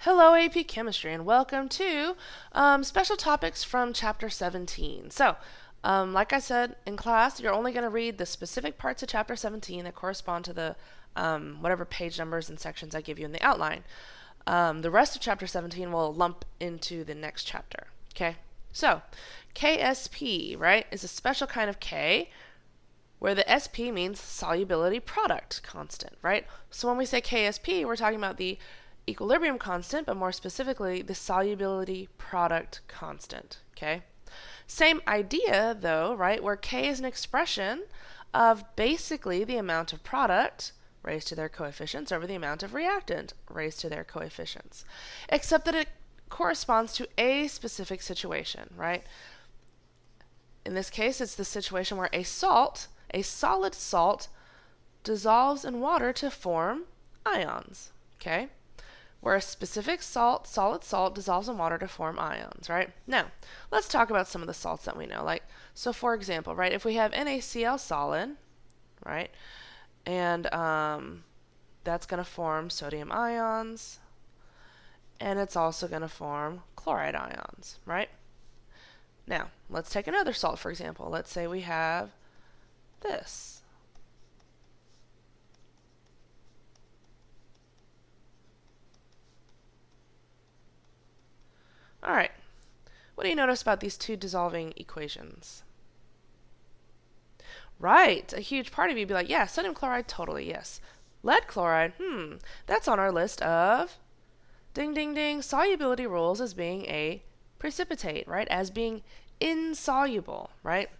Hello AP Chemistry and welcome to special topics from Chapter 17. So, like I said in class, you're only going to read the specific parts of Chapter 17 that correspond to the whatever page numbers and sections I give you in the outline. The rest of Chapter 17 will lump into the next chapter. Okay? So, KSP, right, is a special kind of K where the SP means solubility product constant, right? So when we say KSP, we're talking about the equilibrium constant, but more specifically, the solubility product constant, okay? Same idea, though, right, where K is an expression of basically the amount of product raised to their coefficients over the amount of reactant raised to their coefficients, except that it corresponds to a specific situation, right? In this case, it's the situation where a solid salt, dissolves in water to form ions, okay? Where a specific solid salt, dissolves in water to form ions, right? Now, let's talk about some of the salts that we know. So for example, right, if we have NaCl solid, right, and that's going to form sodium ions, and it's also going to form chloride ions, right? Now, let's take another salt, for example. Let's say we have this. All right. What do you notice about these two dissolving equations? Right. A huge part of you would be like, yeah, sodium chloride, totally, yes. Lead chloride, that's on our list of ding, ding, ding, solubility rules as being a precipitate, right? As being insoluble, right?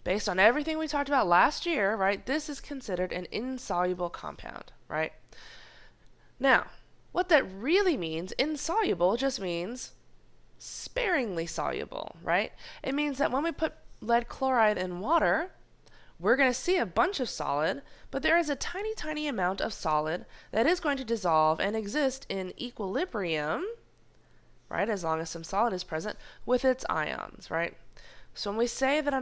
Based on everything we talked about last year, right, this is considered an insoluble compound, right? Now, what that really means, insoluble, just means sparingly soluble, right? It means that when we put lead chloride in water, we're going to see a bunch of solid, but there is a tiny, tiny amount of solid that is going to dissolve and exist in equilibrium, right, as long as some solid is present, with its ions, right? So when we say that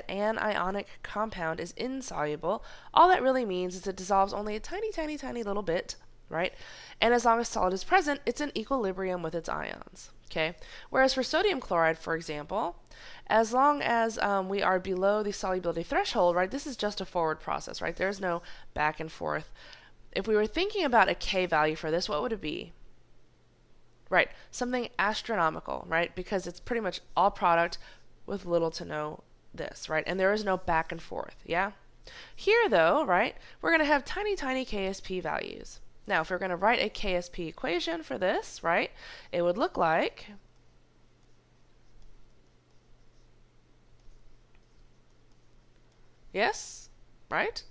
an ionic compound is insoluble, all that really means is it dissolves only a tiny, tiny, tiny little bit, right? And as long as solid is present, it's in equilibrium with its ions, okay? Whereas for sodium chloride, for example, as long as we are below the solubility threshold, right, this is just a forward process, right? There's no back and forth. If we were thinking about a K value for this, what would it be? Right, something astronomical, right? Because it's pretty much all product with little to no this, right? And there is no back and forth, yeah? Here, though, right, we're going to have tiny, tiny KSP values. Now, if we're going to write a KSP equation for this, right, it would look like yes, right?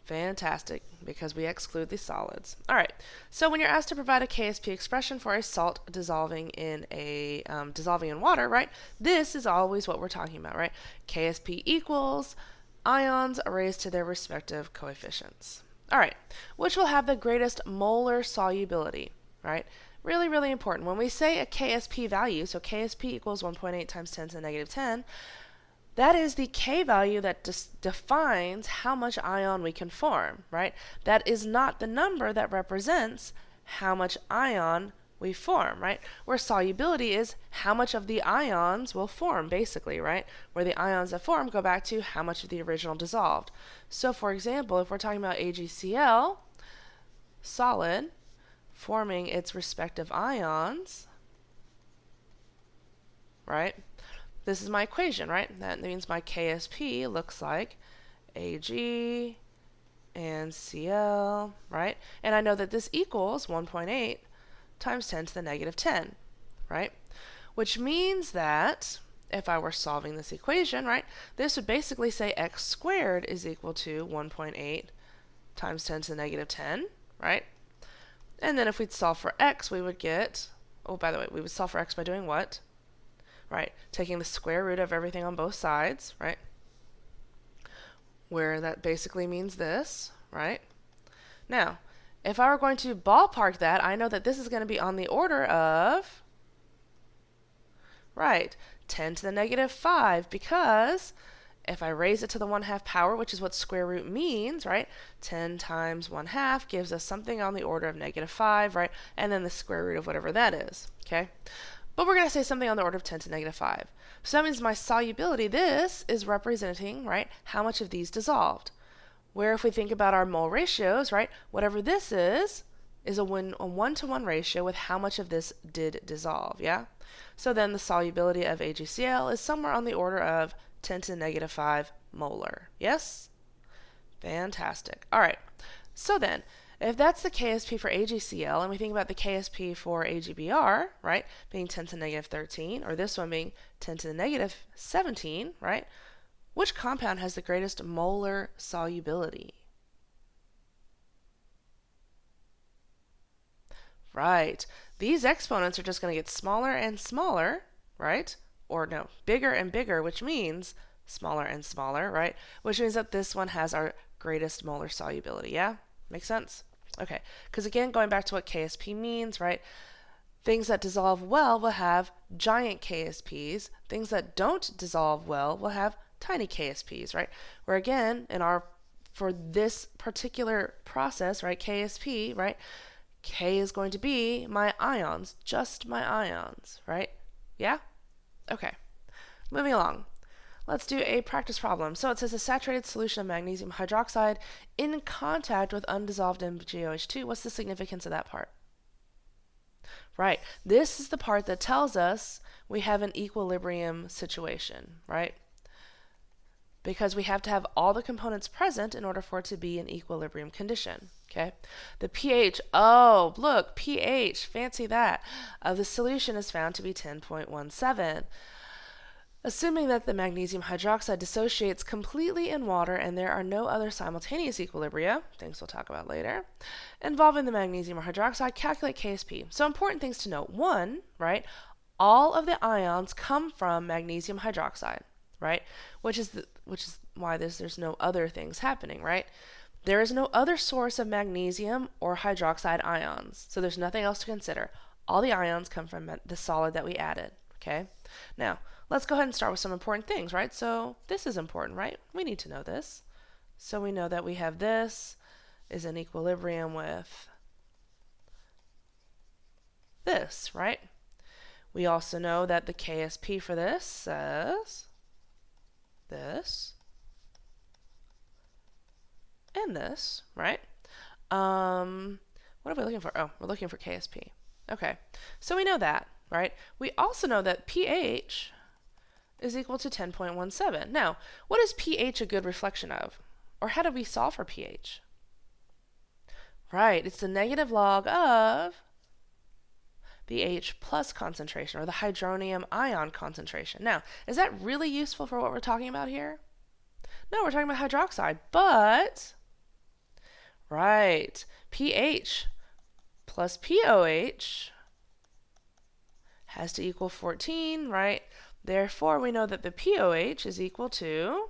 Fantastic, because we exclude the solids. All right, so when you're asked to provide a KSP expression for a salt dissolving in water, right, this is always what we're talking about, right? KSP equals ions raised to their respective coefficients. All right, which will have the greatest molar solubility, right? Really, really important. When we say a KSP value, so KSP equals 1.8 times 10 to the negative 10, that is the K value that defines how much ion we can form, right? That is not the number that represents how much ion we form, right? Where solubility is how much of the ions will form, basically, right? Where the ions that form go back to how much of the original dissolved. So, for example, if we're talking about AgCl, solid, forming its respective ions, right? This is my equation, right? That means my KSP looks like Ag and Cl, right? And I know that this equals 1.8 times 10 to the negative 10, right? Which means that if I were solving this equation, right, this would basically say x squared is equal to 1.8 times 10 to the negative 10, right? And then if we'd solve for x, we would get, oh, by the way, we would solve for x by doing what? Right, taking the square root of everything on both sides, right? Where that basically means this, right? Now, if I were going to ballpark that, I know that this is going to be on the order of, right, 10 to the negative 5, because If I raise it to the 1/2 power, which is what square root means, right? 10 times 1/2 gives us something on the order of -5, right? And then the square root of whatever that is, okay? But we're going to say something on the order of 10 to -5. So that means my solubility, this is representing, right, how much of these dissolved. Where if we think about our mole ratios, right, whatever this is a 1-to-1 ratio with how much of this did dissolve, yeah? So then the solubility of AgCl is somewhere on the order of 10 to -5 molar. Yes? Fantastic. All right. So then, if that's the KSP for AgCl, and we think about the KSP for AgBr, right, being 10 to -13, or this one being 10 to -17, right, which compound has the greatest molar solubility? Right. These exponents are just going to get smaller and smaller, right? Or no, bigger and bigger, which means smaller and smaller, right? Which means that this one has our greatest molar solubility, yeah? Make sense? Okay, because again, going back to what KSP means, right? Things that dissolve well will have giant KSPs. Things that don't dissolve well will have tiny KSPs, right? Where again, for this particular process, right, KSP, right, K is going to be my ions, just my ions, right? Yeah? Okay. Moving along. Let's do a practice problem. So it says a saturated solution of magnesium hydroxide in contact with undissolved MgOH2. What's the significance of that part? Right. This is the part that tells us we have an equilibrium situation, right? Because we have to have all the components present in order for it to be an equilibrium condition. Okay, the pH, oh, look, pH, fancy that, of the solution is found to be 10.17. Assuming that the magnesium hydroxide dissociates completely in water and there are no other simultaneous equilibria, things we'll talk about later, involving the magnesium hydroxide, calculate KSP. So important things to note. One, right, all of the ions come from magnesium hydroxide, right, which is why there's no other things happening, right? There is no other source of magnesium or hydroxide ions, so there's nothing else to consider. All the ions come from the solid that we added, okay? Now, let's go ahead and start with some important things, right? So this is important, right? We need to know this. So we know that we have this is in equilibrium with this, right? We also know that the KSP for this says this and this, right? What are we looking for? Oh, we're looking for KSP. Okay, so we know that, right? We also know that pH is equal to 10.17. Now, what is pH a good reflection of? Or how do we solve for pH? Right, it's the negative log of the H plus concentration, or the hydronium ion concentration. Now, is that really useful for what we're talking about here? No, we're talking about hydroxide, but right, pH plus pOH has to equal 14, right? Therefore, we know that the pOH is equal to,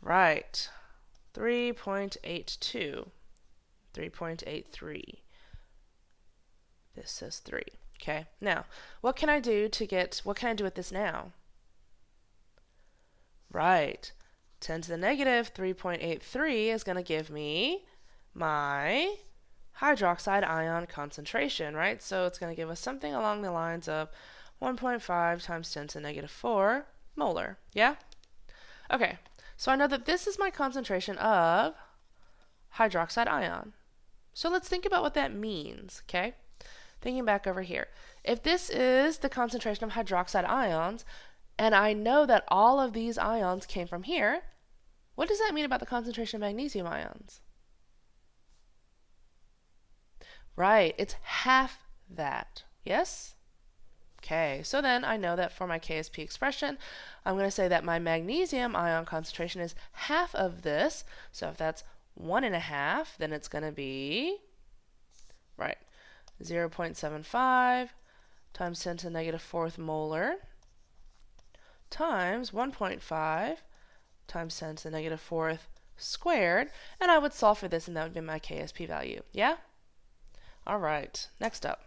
right, 3.82, 3.83. This says 3. Okay, now, what can I do with this now? Right, 10 to the negative 3.83 is going to give me my hydroxide ion concentration, right? So it's going to give us something along the lines of 1.5 times 10 to the negative 4 molar, yeah? Okay, so I know that this is my concentration of hydroxide ion. So let's think about what that means, okay? Thinking back over here. If this is the concentration of hydroxide ions, and I know that all of these ions came from here, what does that mean about the concentration of magnesium ions? Right, it's half that, yes? Okay, so then I know that for my KSP expression, I'm going to say that my magnesium ion concentration is half of this. So if that's 1.5, then it's going to be, right, 0.75 times 10 to the negative 4th molar times 1.5 times 10 to the negative 4th squared, and I would solve for this, and that would be my KSP value. Yeah? All right, next up.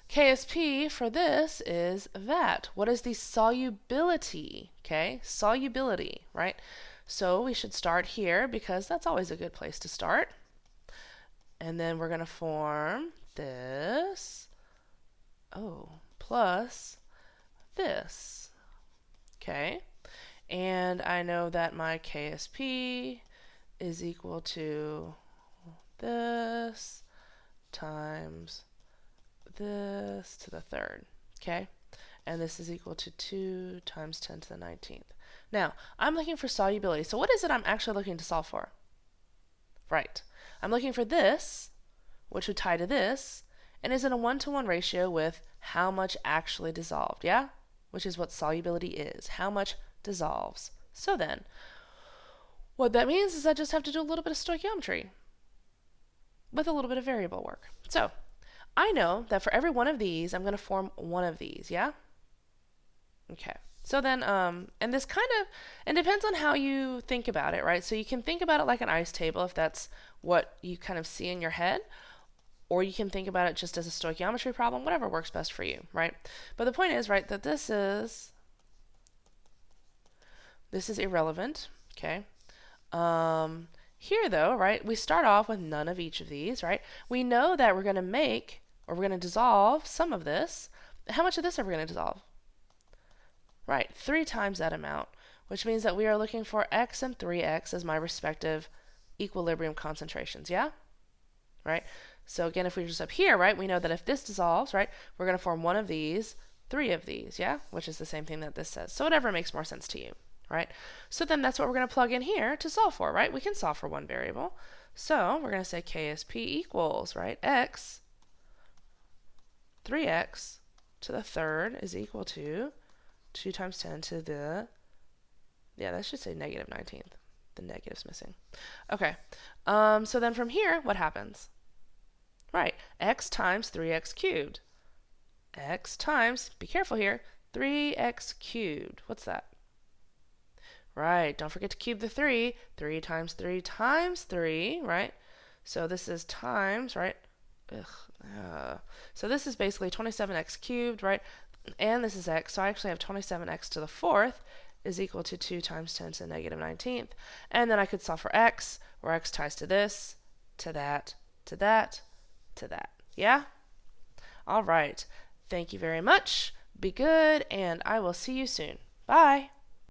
KSP for this is that. What is the solubility? Okay, solubility, right? So we should start here because that's always a good place to start. And then we're going to form this, plus this. Okay, and I know that my KSP is equal to this times this to the third, okay? And this is equal to 2 times 10 to the 19th. Now, I'm looking for solubility. So what is it I'm actually looking to solve for? Right. I'm looking for this, which would tie to this, and is in a 1-to-1 ratio with how much actually dissolved, yeah? Which is what solubility is, how much dissolves. So then, what that means is I just have to do a little bit of stoichiometry with a little bit of variable work. So, I know that for every one of these, I'm going to form one of these, yeah? Okay. So then, and this kind of, and depends on how you think about it, right? So you can think about it like an ice table if that's what you kind of see in your head, or you can think about it just as a stoichiometry problem, whatever works best for you, right? But the point is, right, that this is irrelevant, okay? Here though, right, we start off with none of each of these, right? We know that we're going to make, or we're going to dissolve some of this. How much of this are we going to dissolve? Right, 3 times that amount, which means that we are looking for x and 3x as my respective equilibrium concentrations, yeah? Right? So again, if we just up here, right, we know that if this dissolves, right, we're going to form one of these, 3 of these, yeah? Which is the same thing that this says. So whatever makes more sense to you, right? So then that's what we're going to plug in here to solve for, right? We can solve for one variable. So we're going to say KSP equals, right, x, 3x to the third is equal to 2 times 10 to the, yeah, that should say negative 19th. The negative's missing. Okay, so then from here, what happens? Right, x times 3x cubed. X times, be careful here, 3x cubed. What's that? Right, don't forget to cube the 3. 3 times 3 times 3, right? So this is times, right? So this is basically 27x cubed, right? And this is x, so I actually have 27x to the fourth is equal to 2 times 10 to the negative 19th. And then I could solve for x, where x ties to this, to that, to that, to that. Yeah? All right. Thank you very much. Be good, and I will see you soon. Bye.